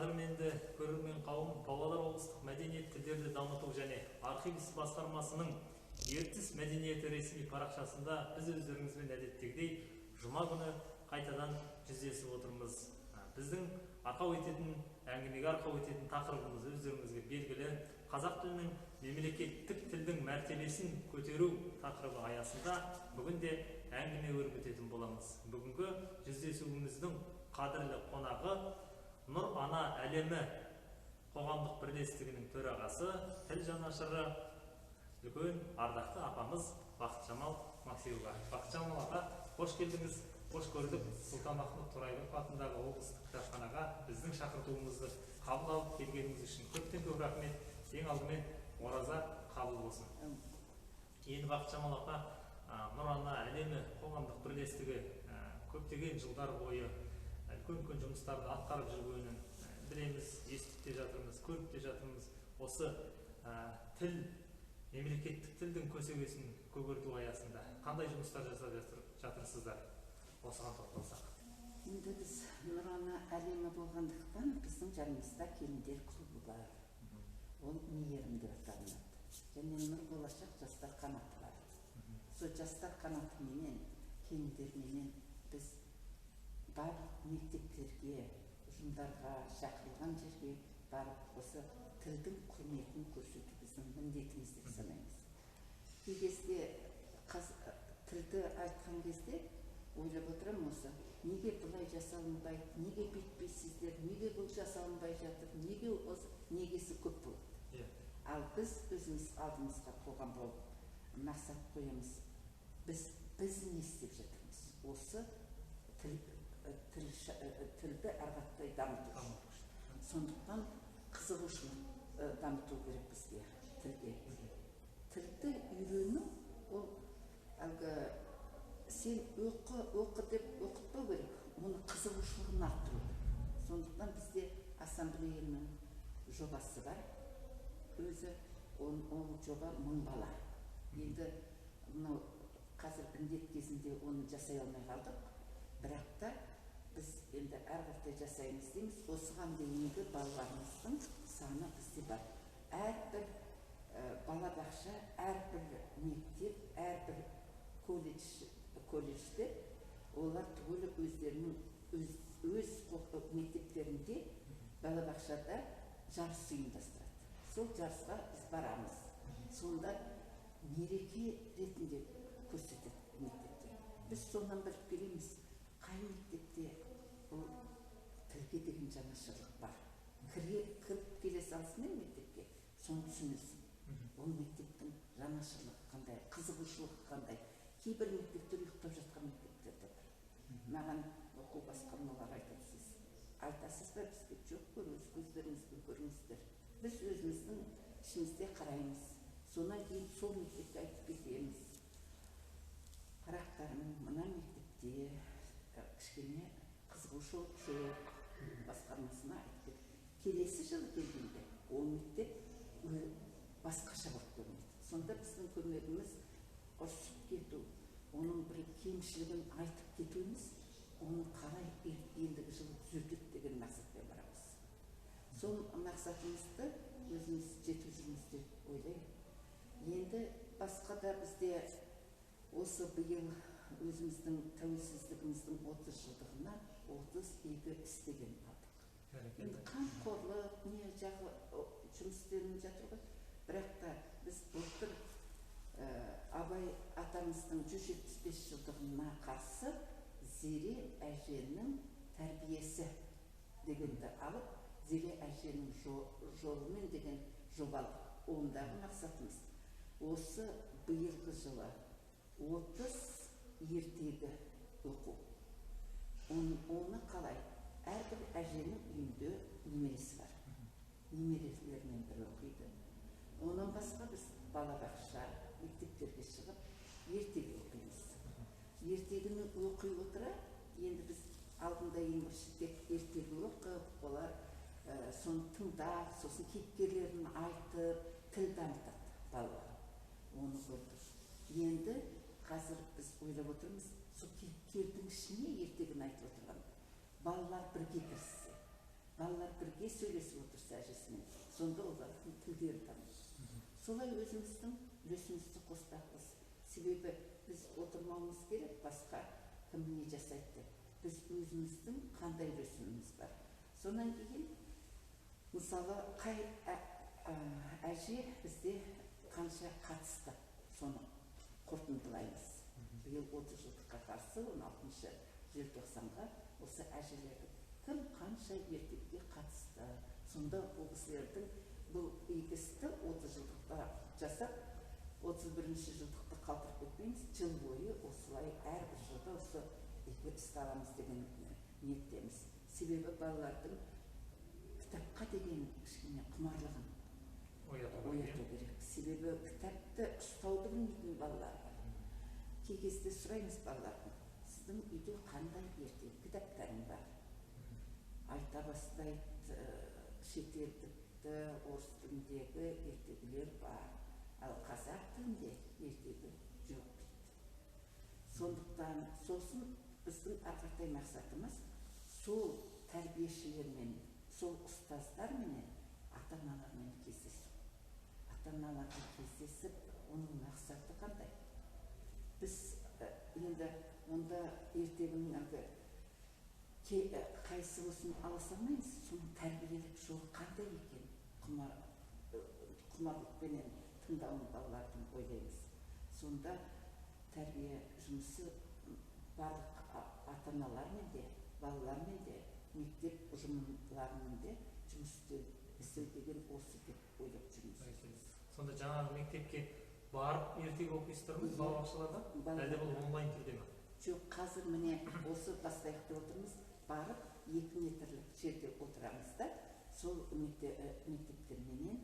қадірменді көрермен қауым, Павлодар облыстық мәдениет тілдерді дамыту және архив басқармасының ертіс мәдениеті ресми парақшасында біз өздеріңізбен әдеттегідей жұма күні қайтадан жүздесіп отырмыз. Біздің арқау ететін, әңгімеге арқау ететін тақырыбымыз өздеріңізге белгілі қазақ тілінің мемлекеттік тілдің мәртебесін көтеру тақырыбы аясында бүгін де әңгіме өрбітетін боламыз. Бүгінгі жүздесуіміздің қадірлі қонағы Нұр Ана әлемі қоғамдық бірлестігінің төрағасы, тіл жанашыры, үлкен ардақты апамыз Бақытжамал Максимова. Бақытжамал аға, қош келдіңіз, қош көрдік. Сұлтанмахмұт Торайғыров атындағы облыстық кітапханаға біздің шақыртуымызды қабыл алып келгеніңіз үшін көптен көп рахмет. Ең алдымен ораза қабыл болсын. Енді Бақытжамал аға, Нұр Ана әлемі қоғамдық бірлестігі көптеген жылдар бойы үлкен жұмыстарды атқарып жүргенін білеміз, естіп те жатырмыз, көріп те жатырмыз. Осы тіл, мемлекеттік тілдің көсегесін көгерту аясында қандай жұмыстар жасап жатырсыздар? Осыған тоқталсақ. Енді біз Нұр Ана әлемі болғандықтан біздің жанымызда келіндер клубы бар. Ол мейірім деп аталынады. Және Нұр болашақ жастар қанаты бар. Сол жастар қанатыменен, келіндерменен біз барлық мектептерге, ұжымдарға, шақырылған жерге барып осы тілдің құрметін көрсету біздің міндетіміз деп санаймыз. Кей кезде тілді айтқан кезде ойлап отырамын осы, неге бұлай жасалынбайды, неге бүйтпейсіздер, неге бұл жасалынбай жатыр, неге осы негесі көп болады. Ал біз өзіміз алдымызға қойған болып мақсат қоямыз. Біз не істеп жатырмыз? Осы тілді әрқаттай дамыту. Сондықтан қызығушылық дамыту керек бізге тілге. Тілді үйрену, ол әлгі сен оқы деп оқытпау керек, оны қызығушылығын арттыру керек. Сондықтан бізде ассамблеяның жобасы бар. Өзі ол жоба 1000 бала. Енді қазір індет кезінде оны жасай алмай қалдық. Бірақ та біз енді әрқашан жасаймыз дейміз. Осыған дейінгі балаларымыздың саны бізде бар. Әрбір балабақша, әрбір мектеп, әрбір колледжде олар түгілі өздерінің өз мектептерінде балабақшада жарыс ұйымдастырады. Сол жарысқа біз барамыз. Сонда мереке ретінде көрсетеді мектепте. Біз сонан біліп келеміз. Қай мектепте бұл тілге деген жанашырлық бар. Кіріп келе салысымен мектепке, соны түсінесің. Ол мектептің жанашырлығы қандай, қызығушылығы қандай. Кейбір мектептер ұйықтап жатқан мектептер де бар. Маған оқу басқармалар айтасыз. Айтасыз ба бізге? Жоқ, өз көздеріңізбен көріңіздер. Біз өзіміздің ішімізде қараймыз. Сонан кейін сол мектепте айтып кетеміз. Қарақтарым, мына мектепте кішкене қызығушылық жоқ, басқармасына айтып келесі жылы келгенде ол мектеп басқаша болып көрінеді. Сонда біздің көмегіміз ұрысып кету, оның бір кемшілігін айтып кетуіміз, оның қалай ендігі жылы түзетеді деген мақсатпен барамыз. Сол мақсатымызды өзіміз жету жүрміз деп ойлаймын. Енді басқа да бізде осы биыл өзіміздің тәуелсіздігіміздің 30 жылдығына 30 игі істеген алдық. Енді қамқорлық, не жағы жұмыстерін жатыр ғой. Бірақ та біз былтыр Абай атамыздың 175 жылдығына қарсы Зере әженің тәрбиесі дегенді алып, Зере әженің жолымен деген жобалық ондағы мақсатымыз. Осы биылғы жылы 30 ертегі оқу. Оны қалай? Әрбір әженің үйінде немересі бар. Немерелермен бір оқиды. Онан басқа біз балабақша, мектептерге шығып, ертегі оқимыз. Ертегіні оқи отыра, енді біз алдында ертегі оқып, олар соны тыңдап, сосын кейіпкерлерін айтып, тіл дамытады балалар. Оны көрдік. Енді қазір біз ойлап отырмыз, сол кейіпкердің ішіне ертегіні айтып отырған балалар бірге кіріссе. балалар бірге сөйлесіп отырса әжесімен, сонда олардың тілдері дамиды. Солай өзіміздің үлесімізді қоспақпыз. Себебі біз отырмауымыз керек, басқа кім не жасайды деп. Біз өзіміздің қандай үлесіміз бар. Сонан кейін, мысалы, қай әже бізде қанша қатысты, соны қорытындылаймыз. Биыл 30 жылдыққа қарсы 16 желтоқсанға осы әжелерді кім қанша ертегіге қатысты. Сонда бұл кісілердің бұл игі істі 30 жылдықта жасап, 31-ші жылдықты қалтырып кетпейміз, жыл бойы осылай әрбір жылда осы игі істі аламыз деген ниеттеміз. Себебі балалардың кітапқа деген кішкене құмарлығын ояту керек. Себебі кітапты ұстауды білмейтін балалар бар. Кей кезде сұраймыз балалардан, сіздің үйде қандай ертегі кітаптарың бар? Айта бастайды, шетелдікті, орыс тіліндегі ертегілер бар, ал қазақ тілінде ертегі жоқ дейді. Сондықтан сосын біздің арқартай мақсатымыз сол тәрбиешілермен, сол ұстаздарменен ата-аналармен кездесу. Ата-аналармен кездесіп, оның мақсаты қандай? Біз енді онда ертегінің қайсы болсын ала салмаймыз, соның тәрбиелік жолы қандай екен? Құмарлықпенен тыңдауын балалардың ойлаймыз. Сонда тәрбие жұмысы барлық ата-аналармен де, балалармен де, мектеп ұжымларымен де жұмыс істеу деген осы деп ойлап жүрміз. Сонда жаңағы мектепке барып ертегі оқисыздар ма балабақшаларда? Әлде бұл онлайн түрде ме? Жоқ, қазір міне осы бастайық деп отырмыз. Барып 2 метрлік жерде отырамыз да, сол мектептерменен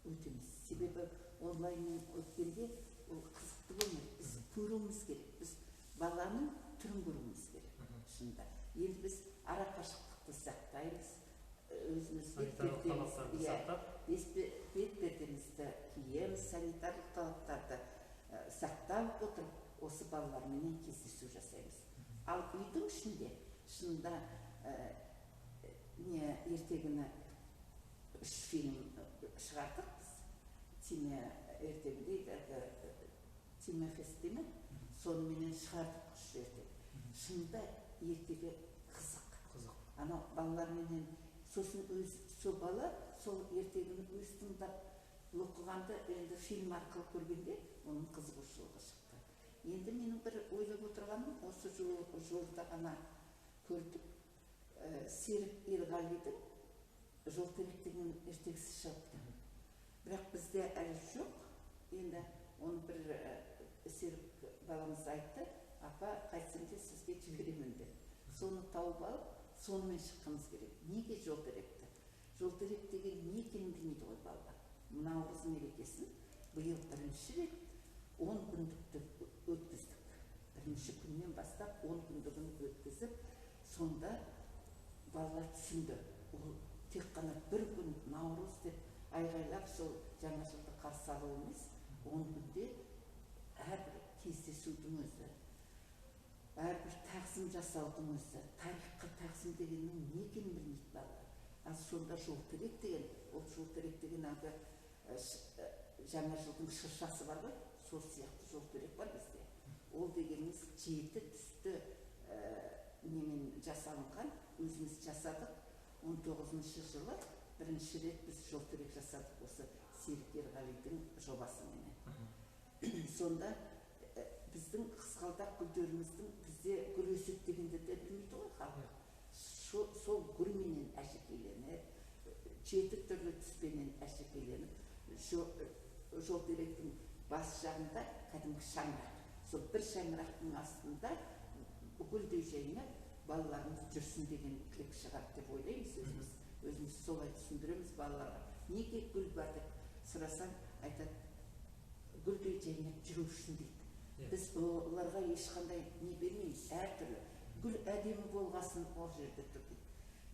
өтеміз. Себебі онлайнмен өткенде ол қызықты болмайды. Біз көруіміз керек. Біз баланың түрін көруіміз керек. Шында. Енді біз ара қашықтықты сақтаймыз. Өзіміз бетпердемізді киеміз, санитарлық талаптарды сақтап отырып, осы балалармен кездесу жасаймыз. Ал үйдің ішінде шынында ертегіні 3 фильм шығардық біз. Тиме ертегі дейді, Тиме Фест деймі? Сонымен шығардық 3 ертегі. Шынында ертегі қызық. Ана балалармен сосын сол бала сол ертегіні өз тыңдап оқығанды енді фильм арқылы көргенде оның қызығушылығы шықты. Енді менің бір ойлап отырғаным, осы жолда ғана көрдік, Серік Ерғалидың Жолтерек деген ертегісі шығыпты. Бірақ бізде әлі жоқ. Енді оны бір Серік баламыз айтты, апа, қайтсем де сізге жіберемін деп. Соны тауып алып, сонымен шыққымыз керек. Неге Жолтеректі? Жолтерек деген не екенін білмейді ғой балалар. Наурыз мерекесін биыл 1-ші рет 10 күндікті өткіздік. 1-ші күннен бастап 10 күндігін өткізіп, сонда балалар түсінді. Ол тек қана 1 күн Наурыз деп айғайлап сол жаңа жылды қарсы алу емес, 10 күнде әрбір кездесудің өзі, әрбір тағзым жасаудың өзі, тарихқа тағзым дегеннің не екенін білмейді балалар. Ал сонда Жолтерек деген, ол Жолтерек деген жаңа жылдың шыршасы бар ғой, сол сияқты Жолтерек бар бізде. Ол дегеніміз 7 түсті немен жасалынған, өзіміз жасадық. 19-шы жылы 1-ші рет біз Жолтерек жасадық осы Серік Ерғалидың жобасымен. Сонда біздің қызғалдақ гүлдеріміздің бізде гүл өседі дегенде де білмейді ғой халық. Сол гүлменен әшекейленіп, 7 түрлі түспенен әшекейленіп, Жолтеректің бас жағында кәдімгі шаңырақ. Сол бір шаңырақтың астында гүлдей жайнап, балаларымыз жүрсін деген тілек шығарды деп ойлаймыз өзіміз. Өзіміз солай түсіндіреміз балаларға. Неге гүл бар деп сұрасаң, айтады, гүлдей жайнап жүру үшін дейді. Біз оларға ешқандай не бермейміз, әртүрлі. Гүл әдемі болғасын ол жерде тұр дейді.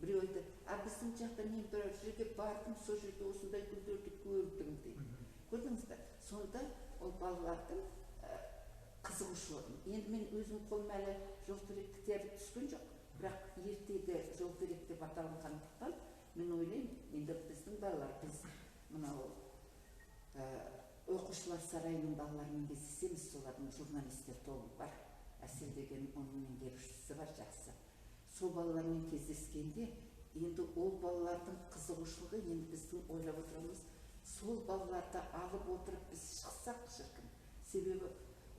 Біреу айтады, біздің жақта мен бір жерге бардым, сол жерде осындай гүлдерді көрдім дейді. Көрдіңіздер? Сонда ол балалардың қызығушылығын. Енді мен өзім қолым әлі Жолтеректі теріп түскен жоқ, бірақ ертегі жол керек деп аталынғандықтан мен ойлаймын, енді біздің балалар, біз мынау оқушылар сарайының балаларымен кездесеміз, солардың журналистер тобы бар, Әсел деген оның меңгерушісі бар, жақсы. Сол балалармен кездескенде, енді ол балалардың қызығушылығы, енді біздің ойлап отырмыз, сол балаларды алып отырып біз шықсақ шіркін. Себебі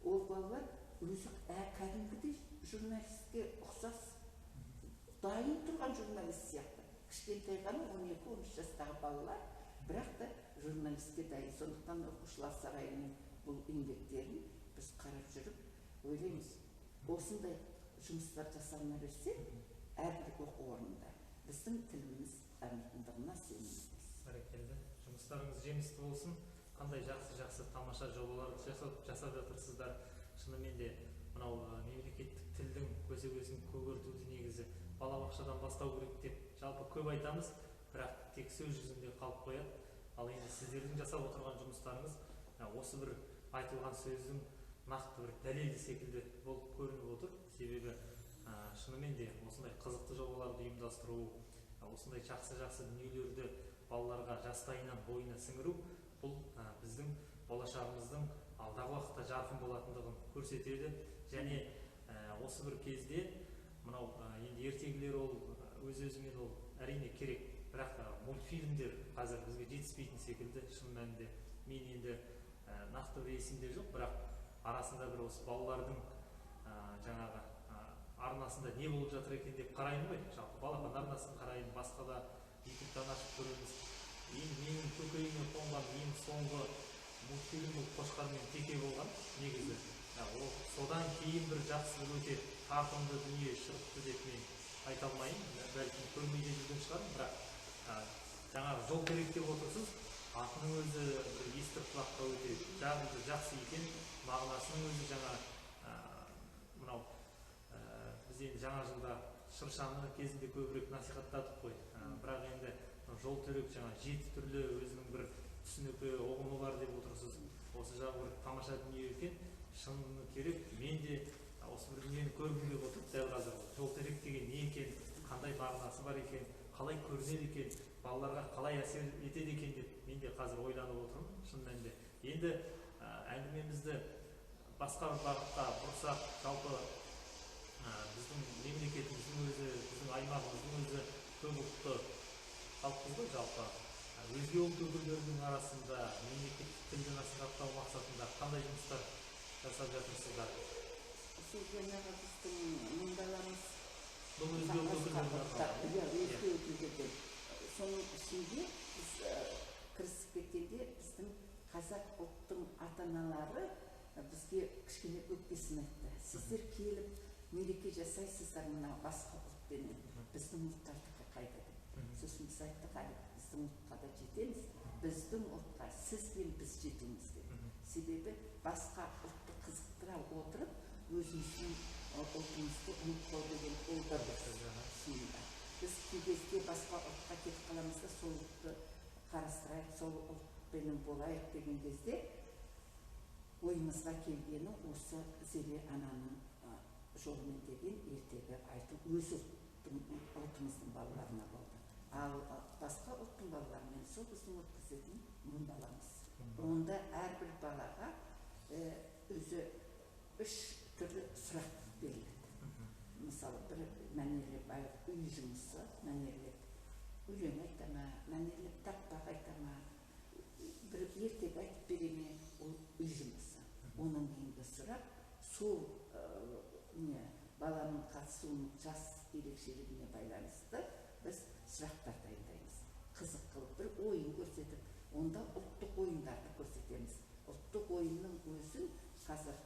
ол балалар өзі кәдімгідей журналистке ұқсас, дайын тұрған журналист сияқты. Кішкентай ғана 12-13 жастағы балалар, бірақ та журналистке дайын. Сондықтан оқушылар сарайының бұл еңбектерін біз қарап жүріп, ойлаймыз, осындай жұмыстар жасалына берсе, әрбір оқу орнында біздің тіліміз дамитындығына сенеміз. Бәрекелді. Жұмыстарыңыз жемісті болсын. Қандай жақсы тамаша жобалар жасап жатырсыздар. Шынымен де мынау мемлекеттік тілдің көсегесін көгертуді негізі балабақшадан бастау керек деп жалпы көп айтамыз, бірақ тек сөз жүзінде қалып қояды. Ал енді сіздердің жасап отырған жұмыстарыңыз осы бір айтылған сөздің нақты бір дәлелі секілді болып көрініп отыр. Себебі шынымен де осындай қызықты жобаларды ұйымдастыру, осындай жақсы дүниелерді балаларға жастайынан бойына сіңіру, бұл біздің болашағымыздың алдағы уақытта жарқын болатындығын көрсетеді. Және осы бір кезде мынау енді ертегілер ол өз-өзімен ол әрине керек, бірақ мультфильмдер қазір бізге жетіспейтін секілді. Шын мәнінде мен енді нақты бір есімде жоқ, бірақ арасында бір осы балалардың жаңағы арнасында не болып жатыр екен деп қараймын ғой. Жалпы балапан арнасын қараймын, басқа да ютубтан ашып көреміз. Менің көкейіме қонған ең соңғы мультфильм бұл Қошқар мен Теке болған негізі. Содан кейін бір жақсы бір өте тартымды дүние шығыпты деп мен айта алмаймын. Бәлкім көрмейде жүрген шығармын, бірақ жаңағы жол керек деп отырсыз, атының өзі бір естір құлаққа өте жақсы екен, мағынасының өзі жаңа мынау біз енді жаңа жылда шыршаны кезінде көбірек насихаттадық қой. Бірақ енді жол түрік жаңа 7 түрлі өзінің бір түсінігі, ұғымы бар деп отырсыз. Осы жағы бір тамаша дүние екен. Шыны керек, мен де осы бір дүниені көргім келіп отыр. Дәл қазір жол түрік деген не екен, қандай мағынасы бар екен, қалай көрінеді екен, балаларға қалай әсер етеді екен деп мен де қазір ойланып отырмын. Шын мәнінде. Енді әңгімемізді басқа бағытқа бұрсақ, жалпы біздің мемлекетіміздің өзі, біздің аймағымыздың өзі көп ұлтты халықпыз ғой жалпы. Өзге ұлт өкілдерінің арасында мемлекеттік тілді насихаттау мақсатында қандай жұмыстар жасап жатырсыздар? Сол жаңағы біздің мұндаларымыз бұл өзге ұлт өкілдерден. Соның ішінде біз кірісіп кеткенде біздің қазақ ұлттың ата-аналары бізге кішкене өкпесін айтты. Сіздер келіп мереке жасайсыздар мына басқа ұлтпенен, біздің ұлттардікі қайда деп. Сосын біз айттық, біздің ұлтқа да жетеміз, біздің ұлтқа сіз бен біз жетеміз деп. Себебі басқа ұлтты қызықтыра отырып, өзіміздің ұлтымызды ұмытпау деген ол да бір шынында. Біз кей кезде басқа ұлтқа кетіп қаламыз да, сол ұлтты қарастырайық, сол ұлтпенен болайық деген кезде ойымызға келгені осы Зере ананың жолымен деген ертегі айту өз ұлтымыздың балаларына болды. Ал басқа ұлттың балаларымен сол біздің өткізетін мұндаламыз. Онда әрбір балаға өзі 3 түрлі сұрақ беріледі. Мысалы, бір мәнерлеп үй жұмысы, мәнерлеп өлең айтама, мәнерлеп тақпақ айтама, бір ертегі айтып береме, ол үй жұмысы. Оның кейінгі сұрақ, сол баланың қатысуының жас ерекшелігіне байланысты біз сұрақтар дайындаймыз. Қызық қылып бір ойын көрсетіп, онда ұлттық ойындарды көрсетеміз. Ұлттық ойынның өзін қазір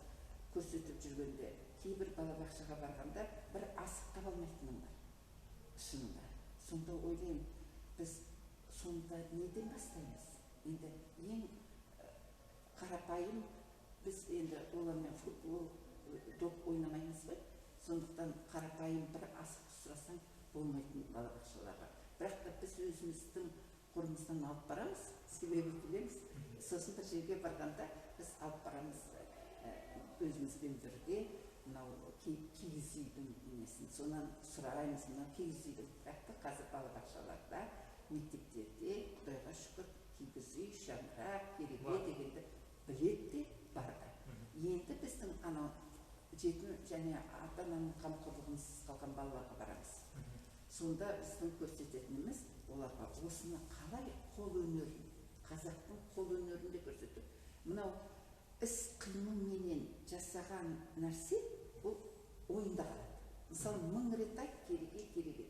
көрсетіп жүргенде кейбір балабақшаға барғанда бір асық таба алмайтыным бар. Шынында. Сонда ойлаймын, біз сонда неден бастаймыз? Енді ең қарапайым біз енді олармен футбол доп ойнамаймыз ғой. Сондықтан қарапайым бір асық сұрасаң болмайтын балабақшаларға. Бірақ та біз өзіміздің қорымыздан алып барамыз, себебі білеміз. Сосын бір жерге барғанда біз алып барамыз өзімізбен бірге мынау киіз үйдің несін сонан сұраймыз, мынау киіз үйдің тіпті қазір балабақшаларда, мектептерде құдайға шүкір киіз үй, шаңырақ, кереге дегенді біледі де бар да. Енді біздің анау жетім және ата-ананың қамқорлығынсыз қалған балаларға барамыз. Сонда біздің көрсететініміз оларға осыны қалай қол өнерін, қазақтың қол өнерін де көрсету. Мынау іс қимылменен жасаған нәрсе ол ойында қалады. Мысалы 1000 рет айт кереге деп.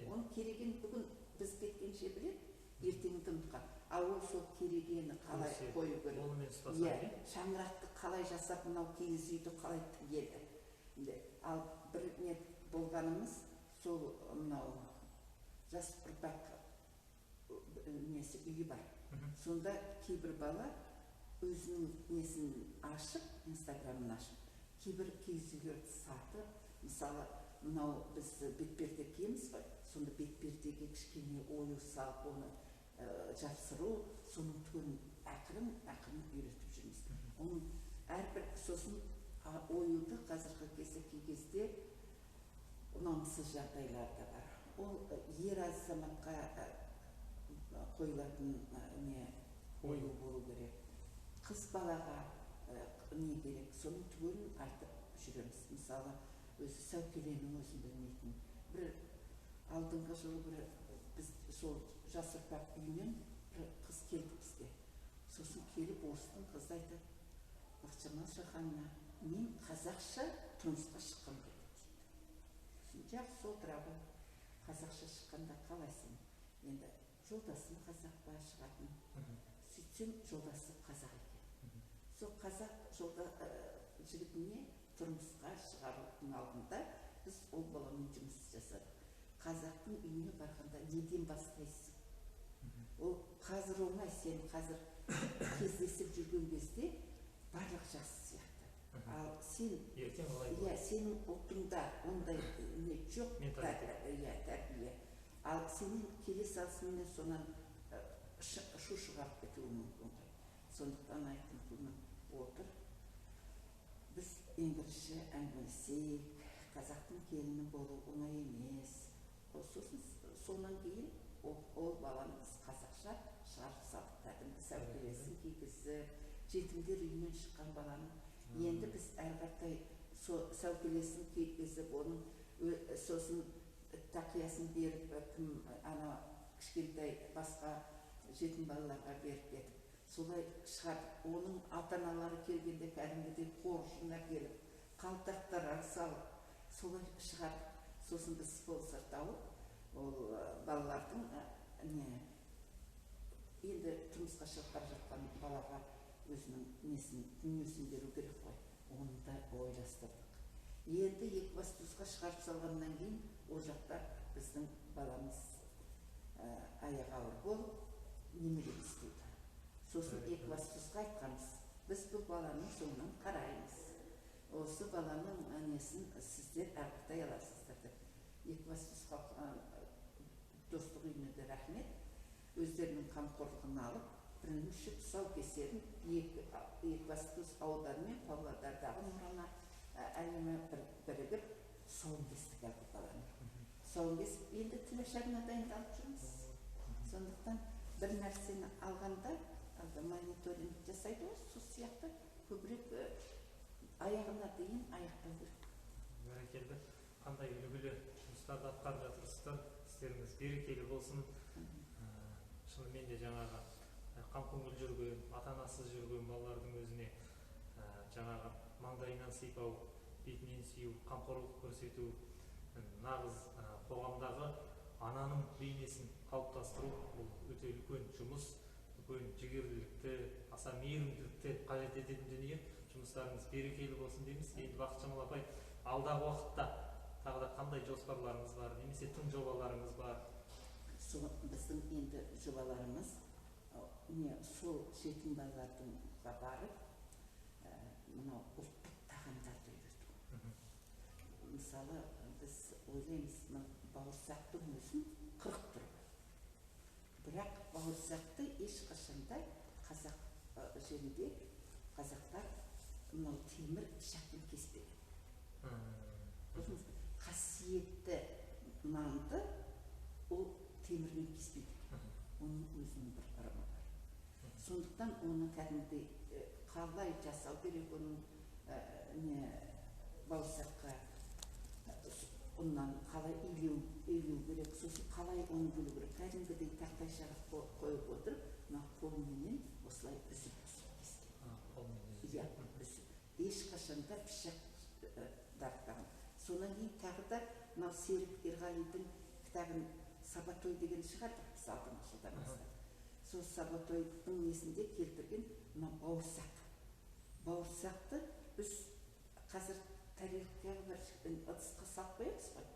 Оның керегені бүгін біз кеткенше біледі, ертеңді ұмытқан. Ал ол сол керегені қалай қою керек, шаңырақты қалай жасап, мынау киіз үйді қалай тігеді. Ал бір не болғанымыз сол мынау жас ұрпақ несі үйі бар. Сонда кейбір бала өзінің несін ашып, инстаграмын ашып, кейбір киіз үйлерді сатып, мысалы мынау біз бетперде киеміз ғой, сонда бетпердеге кішкене ою салып, оны жапсыру, соның түрін ақырын үйретіп жүрміз. Оның әрбір сосын оюды қазіргі кезде ұнамсыз жағдайлар да бар. Ол ер азаматқа қойылатын ою болу керек. Қыз балаға не керек, соның түгелін айтып жүреміз. Мысалы, өзі сәукеленің өзін білмейтін. Бір алдыңғы жылы біз сол жас ұрпақ үйінен бір қыз келді бізге. Сосын келіп орыстың қызы айтты, Бақытжамал Шаханна, мен қазақша тұрмысқа шыққым келеді. Жақсы отыра ғой, қазақша шыққанда қалайсың? Енді жолдасым қазақ па шығатын? Сөйтсем жолдасы қазақ екен. Сол қазақ жігітіне тұрмысқа шығарудың алдында біз ол баламен жұмыс жасадық. Қазақтың үйіне барғанда неден бастайсың? Ол қазір оңай, сен қазір кездесіп жүрген кезде барлық жақсы сияқты. Ал сен, сенің ұлтыңда ондай жоқ тәрбие. Ал сенің келе салысымен сонан шу шығарып кетуі мүмкін ғой. Сондықтан айтқым отыр. Біз ең бірінші әңгімелесейік, қазақтың келіні болу оңай емес. Сосын сонан кейін ол баламыз қазақша шығарып салып, кәдімгі сәукелесін кигізіп, жетімдер үйінен шыққан баланың. Енді біз әрқардай сәукелесін кигізіп, оның сосын тақиясын беріп, ана кішкентай басқа жетім балаларға беріп кетіп, солай шығарып, оның ата-аналары келгенде кәдімгідей қоржынына келіп, қалтақтарға салып, солай шығарып, сосын біз спонсор тауып, ол балалардың енді тұрмысқа шығып бара жатқан балаға өзінің дүниесін беру керек қой, оны да ойластырдық. Енді Екібастұзға шығарып салғаннан кейін, ол жақта біздің баламыз аяғы ауыр болып, немереміз туды. Сосын Екібастұзға айтқанбыз, біз бұл баланың соңынан қараймыз. Осы баланың несін сіздер әрқытай аласыздар деп. Екібастұз достық үйіне де рахмет, өздерінің қамқорлығын алып, бірінші тұсаукесерін Екібастұз ауданы мен Павлодардағы Нұрана әлемі бірігіп тұсауын кестік әлгі баланы. Тұсауын кесіп, енді тілашарына дайындалып жүрміз. Сондықтан бір нәрсені алғанда, мониторинг жасайды ғой, сол сияқты көбірек аяғына дейін аяқтау керек. Бәрекелді. Қандай үлгілі жұмыстарды атқарып жатырсыздар, істеріңіз берекелі болсын. Шынымен де жаңағы қамкөңіл жүрген, ата-анасыз жүрген балалардың өзіне жаңағы маңдайынан сипау, бетінен сүю, қамқорлық көрсету, нағыз қоғамдағы ананың бейнесін қалыптастыру, бұл өте үлкен жұмыс, үлкен жігерлілікті, аса мейірімділікті қажет ететін дүние. Жұмыстарыңыз берекелі болсын дейміз. Енді Бақытжамал апай, алдағы уақытта тағы да қандай жоспарларыңыз бар, немесе тың жобаларыңыз бар? Біздің енді жобаларымыз сол жетім балалардың барып, мынау ұлттық тағамдарды үйрету. Мысалы, біз ойлаймыз, бауырсақтың өзін 40 түрі бар. Бірақ бауырсақты ешқашанда қазақ жерінде қазақтар темір пышақпен кеспеген. көрдіңіз бе, қасиетті нанды ол темірмен кеспейді, оның өзінің бір ырымы бар. Сондықтан оны кәдімгідей қалай жасау керек, оның бауырсаққа ұннан қалай илеу керек, сосын қалай оны бөлу керек, кәдімгідей тақтайшаға қойып отырып, мына қолменен осылай үзіп кескен. Иә, үзіп. Ешқашанда пышақ дарытпаған. Сонан кейін тағы да мынау Серік Ерғалидың кітабын Сабатой деген шығарды, біз алдыңғы жылдан бастап. Сол Сабатойдың несінде келтірген мына бауырсақ. Бауырсақты біз қазір тарелкаға бір ыдысқа салып қоямыз ғой,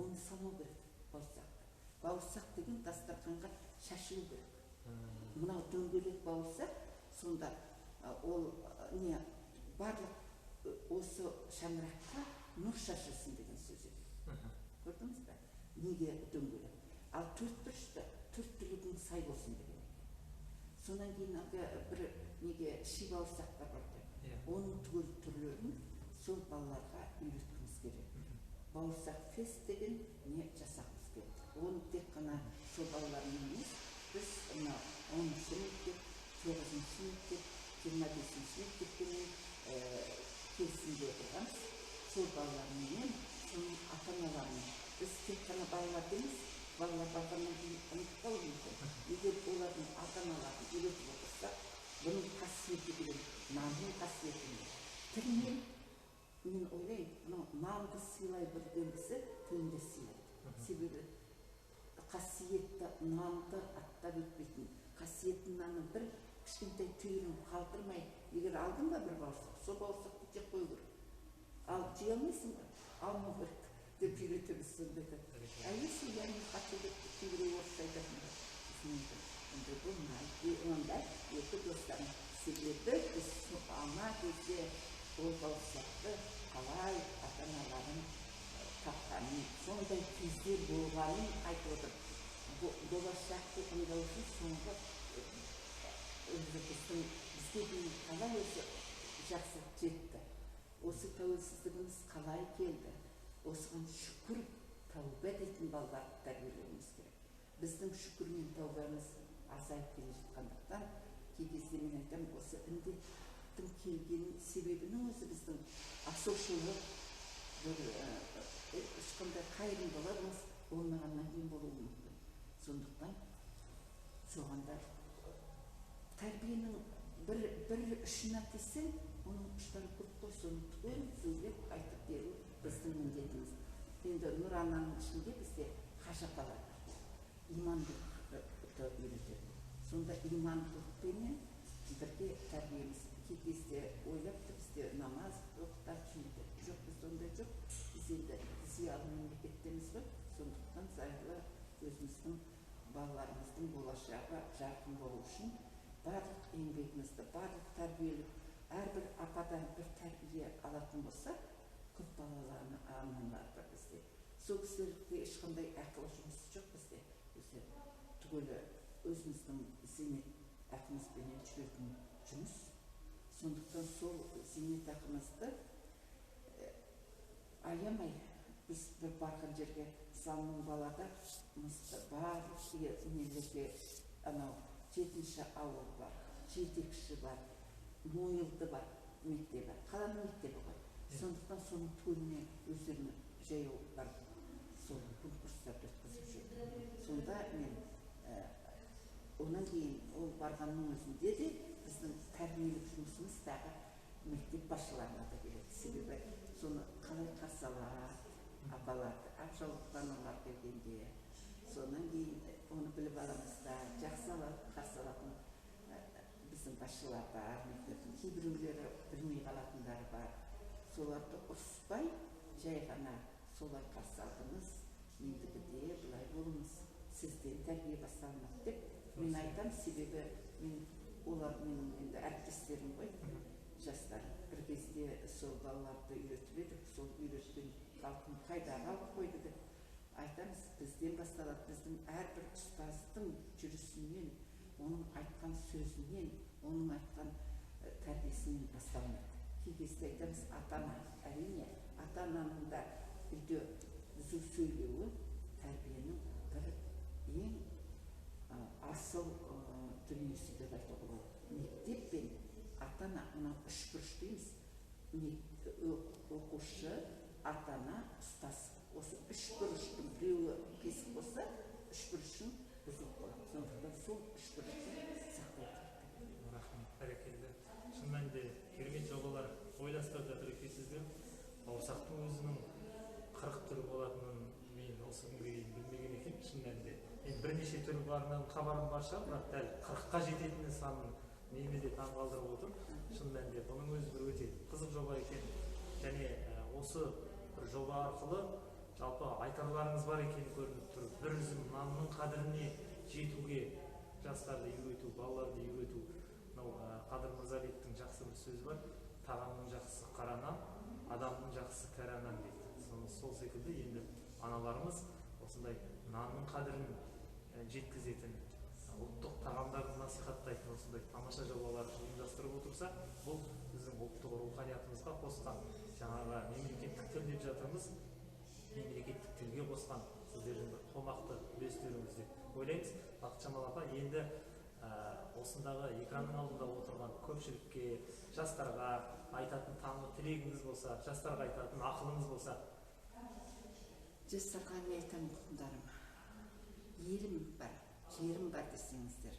оны санау керек бауырсақты. Бауырсақ деген дастарханға шашылу керек. Мынау дөңгелек бауырсақ, сонда ол барлық осы шаңыраққа нұр шашылсын деген сөз еді. Көрдіңіз бе? Неге дөңгелек? Ал төртбұрышты төрт түлігің сай болсын деген екен. Сонан кейін бір неге ши бауырсақтар бар деп, оның түгел түрлерін сол балаларға үйреткіміз керек. Бауырсақ фест деген не жасағымыз келді. Оны тек қана сол балалармен емес, біз 10-шы мектеп, 9-шы мектеп, 25-шы мектеппенен келісімде отырғанбыз. Сол балалармен, соның ата-аналармен. Біз тек қана балалар дейміз, балалар бағаннан кейін ұмытпау мүмкін. Егер олардың ата-аналарын үйретіп отырсақ, бұның қасиеті деген нанның қасиетімен, тілмен, мен ойлаймын, нанды сыйлай білген кісі тілінде сыйлайды. Себебі қасиетті нанды аттап өтпейтін, қасиетті нанның бір кішкентай түйірін қалдырмай, егер алдың ба бір бауырсақ, сол бауырсақты жеп қою керек. Ал жей алмайсың ба? Алмау керек деп үйретеміз сондайды. Әйесі яғни қателік кейбіреу орысша айтатындар. Онда болмайды. Онда екі достарын себебі біз ана кезде ол бауырсақты қалай ата-аналарын тапқанын, сондай кездер болғанын айтып отыр. Болашақты ойлау үшін соңғы біздің бізге дейін қалай осы жақсы жетті. Осы тәуелсіздігіміз қалай келді. Осыған шүкір тәубә дейтін балаларды тәрбиелеуіміз керек. Біздің шүкір мен тәубәміз азайып келе жатқандықтан, кей кезде мен айтамын, осы індеттің келген себебінің өзі біздің асушылық, ешқандай қайырымдылығымыз болмағаннан кейін болуы мүмкін. Сондықтан соғанда тәрбиенің бір ұшына тесең, оның ұштары көп қой, соны түгел сөйлеп айтып беру біздің міндетіміз. Енді Нұрананың ішінде бізде хажапалар бар, имандылықты үйретеді. Сонда имандылықпенен бірге тәрбиеміз. Кей кезде ойлапты бізде намаз оқытар жүйді. Жоқ, біз ондай жоқ. Біз енді зиялы мемлекеттеміз ғой. Сондықтан зайлы өзіміздің балаларымыздың болашағы жарқын болу үшін барлық еңбегімізді, барлық тәрбиелік, әрбір ападан бір тәрбие алатын болса, көп балаларны аналар бар бізде. Сол кісілерде ешқандай ақылы жұмысы жоқ бізде. Бізде түгелі өзіміздің зейнет ақымызбенен жүретін жұмыс. Сондықтан сол зейнет ақымызды аямай, біз бір барған жерге салның балада барлық нелерге анау 7-ші ауыл бар, жетекші бар, мойылды бар, мектебі, қаланың мектебі ғой. Сондықтан соның төліне өздеріне жаяу бар, сол конкурстарды өткізіп жүрді. Сонда мен онан кейін ол барғанның өзінде де біздің тәрбиелік жұмысымыз тағы мектеп басшыларына да келеді. Себебі соны қалай қарсы алады, апаларды, ақжаулықтанулар келгенде, сонан кейін оны біліп аламыз да, жақсы қарсы алатын біздің басшылар бар, мектептің кейбіреулері білмей қалатындары бар. Соларды ұрыспай, жай ғана солай қарсы алдыңыз, ендігіде былай болыңыз, сізден тәрбие басталмақ деп мен айтам. Себебі олар менің енді әріптестерім ғой, жастар. Бір кезде сол балаларды үйретіп едік, сол үйреткен халқын қайдағы алып қойды деп айтамыз. Бізден басталады. Біздің әрбір ұстаздың жүрісінен, оның айтқан сөзінен, оның айтқан тәрбиесінен басталмайды. Кей кезде айтамыз, ата-ана, әрине ата ананың да үйде түзу сөйлеуі тәрбиенің бір ең асыл дүниесі деп айтуға болады. Мектеп пен ата ана, мына үшбұрыш дейміз. Оқушы, ата ана, ұстаз. Осы үшбұрыштың біреуі кесіп болса, үшбұрышын бұзып болады. Сондықтан сол үшбұрышты сақтау керек. Рахмет, бәрекелді. Шын мәнінде керемет жобалар ойластырып жатыр екенсіздер. Бауырсақтың өзінің 40 түрі болатынын мен осы күнге дейін білмеген екен. Шын мәнінде бірнеше түрі барынан хабарым бар шығар, бірақ дәл 40-қа жететін санын мені де таң қалдырып отыр. Шын мәнінде бұның өзі бір өте қызық жоба екен. Және осы бір жоба арқылы жалпы айтарларыңыз бар екені көрініп тұр. Бір үзім нанның қадіріне жетуге жастарды үйрету, балаларды үйрету. Қадыр Мырзалиевтің жақсы бір сөзі бар. Тағамның жақсысы қара нан, адамның жақсысы кәрі нан дейді. Сол секілді енді аналарымыз осындай нанның қадірін жеткізетін, ұлттық тағамдарды насихаттайтын осындай тамаша жобалар ұйымдастырып отырса, бұл біздің ұлттық руханиятымызға қосқан, жаңағы мемлекеттік тіл деп жатырмыз, мемлекеттік тілге қосқан сіздердің бір қомақты үлестеріңіз деп ойлаймыз. Бақытжамал апа, енді осындағы экранның алдында отырған көпшілікке, жастарға айтатын таңғы тілегіңіз болса, жастарға айтатын ақылыңыз болса? Жастарға не айтамын, құлдарым? Елім бар, жерім бар десеңіздер,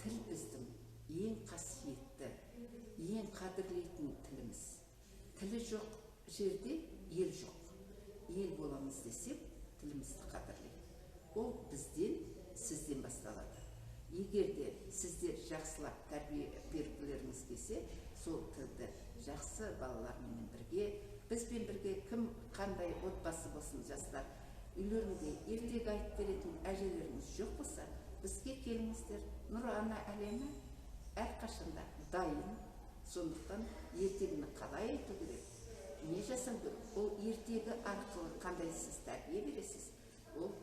тіл біздің ең қасиетті, ең қадірлейтін тіліміз. Тілі жоқ жерде ел жоқ. Ел боламыз десек, тілімізді қадірлейді. Ол бізден, сізден басталады. Егер де сіздер жақсылап тәрбие бергілеріңіз келсе, сол тілді жақсы балалармен бірге, бізбен бірге кім қандай отбасы болсын жастар, үйлерінде ертегі айтып беретін әжелеріңіз жоқ болса, бізге келіңіздер. Нұр Ана әлемі әрқашанда дайын. Сондықтан ертегіні қалай айту керек, не жасау керек? Ол ертегі арқылы қандай сіз тәрбие бересіз, ол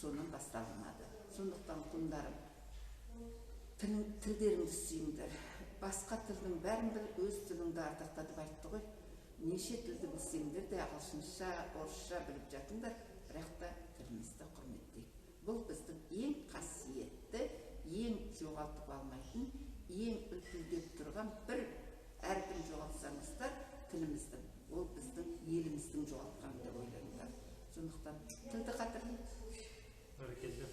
соның басталынады. Сондықтан құлдарым, тілдеріңді сүйіңдер. Басқа тілдің бәрін біл, өз тіліңді ардақта деп айтты ғой. Неше тілді білсеңдер де ағылшынша, орысша біліп жатыңдар, бірақ та тілімізді құрметтейік. Бұл біздің ең қасиетті, ең жоғалтып алмайтын, ең үлпілдеп тұрған бір әркім жоғалтсаңыздар тіліміздің, ол біздің еліміздің жоғалтқаны деп ойлаңдар. Сондықтан тілді қадірлейік. Бәрекелді.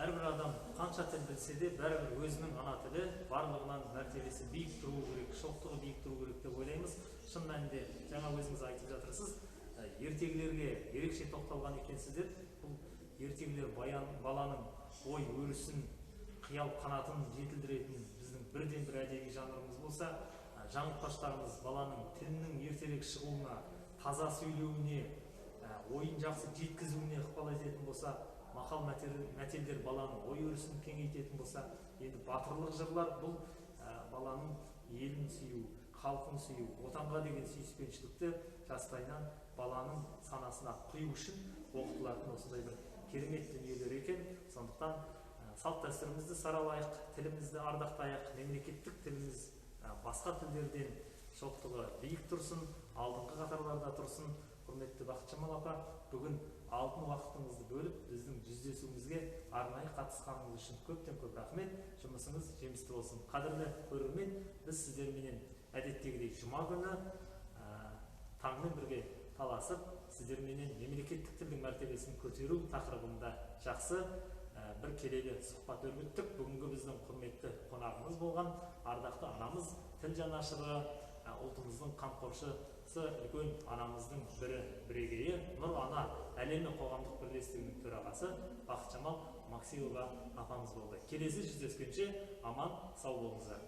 Әрбір адам қанша тіл білсе де, бәрібір өзінің ана тілі барлығынан мәртебесі биік тұру керек, шоқтығы биік тұру керек деп ойлаймыз. Шын мәнінде жаңа өзіңіз айтып жатырсыз, ертегілерге ерекше тоқталған екенсіздер. Бұл ертегілер баланың ой өрісін, қиял қанатын жетілдіретін біздің бірден бір әдеби жанрымыз болса, жаңылтпаштарымыз баланың тілінің ертерек шығуына, таза сөйлеуіне, ойын жақсы жеткізуіне ықпал ететін болса, мақал мәтелдер баланың ой өрісін кеңейтетін болса, енді батырлық жырлар бұл баланың елін сүю, халқын сүю, отанға деген сүйіспеншілікті жастайынан баланың санасына құю үшін оқытылатын осындай бір керемет дүниелер екен. Сондықтан салт дәстүрімізді саралайық, тілімізді ардақтайық, мемлекеттік тіліміз басқа тілдерден шоқтығы биік тұрсын, алдыңғы қатарларда тұрсын. Құрметті Бақытжамал апа, бүгін алтын уақытыңызды бөліп, біздің жүздесуімізге арнайы қатысқаныңыз үшін көптен көп рахмет. Жұмысыңыз жемісті болсын. Қадірлі көрермен, біз сіздерменен әдеттегідей жұма күні таңмен бірге таласып, сіздерменен мемлекеттік тілдің мәртебесін көтеру тақырыбында жақсы бір келелі сұхбат өрбіттік. Бүгінгі біздің құрметті қонағымыз болған ардақты анамыз, тіл жанашыры, ұлтымыздың қамқоршысы, үлкен анамыздың бірегейі, Нұр Ана әлемі қоғамдық бірлестігінің төрағасы Бақытжамал Максимова апамыз болды. Келесі жүздескенше аман сау болыңыздар.